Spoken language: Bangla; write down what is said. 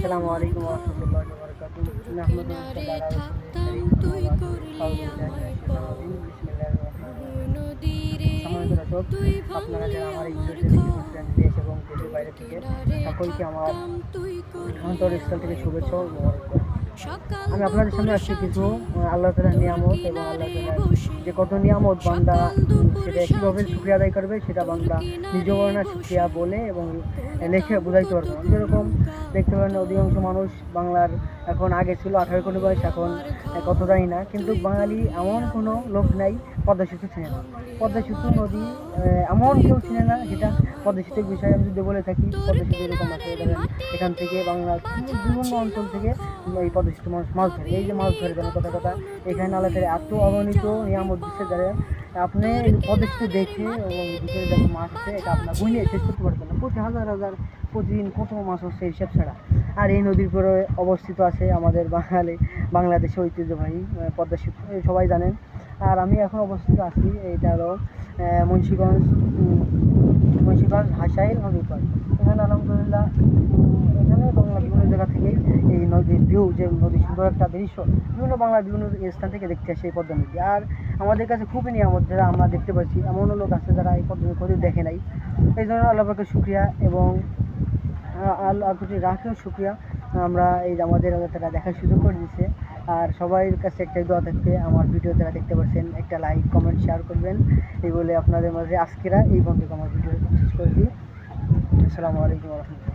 আসসালামু আলাইকুম ওয়া রাহমাতুল্লাহি ওয়া বারাকাতুহু। নাহমাদুহু ওয়া সম্মানিত দর্শক, আপনারা যারা আমার এই ভিডিওটি দেখতেছেন দেশ এবং দেশের বাইরে থেকে, সকলকে আমার অন্তরস্থল থেকে শুভেচ্ছা ও মোবারকবাদ। আমি আপনাদের সামনে আসছি কিছু আল্লাহ তাআলার নিয়ামত এবং আল্লাহ তাআলার যে কত নিয়ামত বান্দা সেটা কীভাবে শুকরিয়া আদায় করবে সেটা বান্দা নিজেও না শুকরিয়া বলে এবং লেখে বোঝাইতে পারবে না। যেরকম দেখতে পারেন অধিকাংশ মানুষ বাংলার এখন আগে ছিল 18 কোটি বয়স, এখন কতটাই না, কিন্তু বাঙালি এমন কোনো লোক নাই পদ্মা সেতু চিনে না। পদ্মা সেতু নদী এমন কেউ চিনে না যেটা পদ্মা সেতুর বিষয়ে আমি যদি বলে থাকি। পদ্মা সেতু এরকম আছে, ধরেন এখান থেকে বাংলার বিভিন্ন অঞ্চল থেকে এই পদ্মা সেতু মানুষ মাছ ধরে। এই যে মাছ ধরে যেন কথা এখানে আল্লাহ তাআলা এত অগণিত নিয়ামত দিচ্ছে, যারা আপনি পদ্মা সেতু দেখে এবং ভিতরে যত মাছ আছে এটা আপনার গুণিয়ে শেষ করতে পারবেন না। প্রতি হাজার হাজার প্রতিদিন কত মাছ হচ্ছে হিসাব ছাড়া। আর এই নদীর পরে অবস্থিত আছে আমাদের বাংলাদেশের ঐতিহ্যবাহী পদ্মা সেতু, সবাই জানেন। আর আমি এখন অবস্থিত আছি, এটা হলো মুন্সিগঞ্জ হাসাইল নদীর পাড়। এখানে আলহামদুলিল্লাহ এখানে বাংলা বিভিন্ন জায়গা থেকে এই নদীর ভিউ, যে নদীর সুন্দর একটা দৃশ্য বিভিন্ন বাংলার বিভিন্ন স্থান থেকে দেখতে আসে এই পদ্মা নদী। আর আমাদের কাছে খুবই নিয়ামত যারা আমরা দেখতে পাচ্ছি, এমনও লোক আছে যারা এই পদ্মা নদী দেখে নাই। এই জন্য আল্লাহ পাকের শুকরিয়া এবং আল্লাহ প্রতি রাখেও শুকরিয়া, আমরা এই যে আমাদের তারা দেখার সুযোগ করে দিচ্ছে। আর সবার কাছে একটা দোয়া থাকবে, আমার ভিডিও যারা দেখতে পাচ্ছেন একটা লাইক কমেন্ট শেয়ার করবেন, এই বলে আপনাদের মাঝে আজকেরা এই বন্ধুকে আমার ভিডিও শেষ করে দিই। আসসালামু আলাইকুম ওয়া রাহমাতুল্লাহ।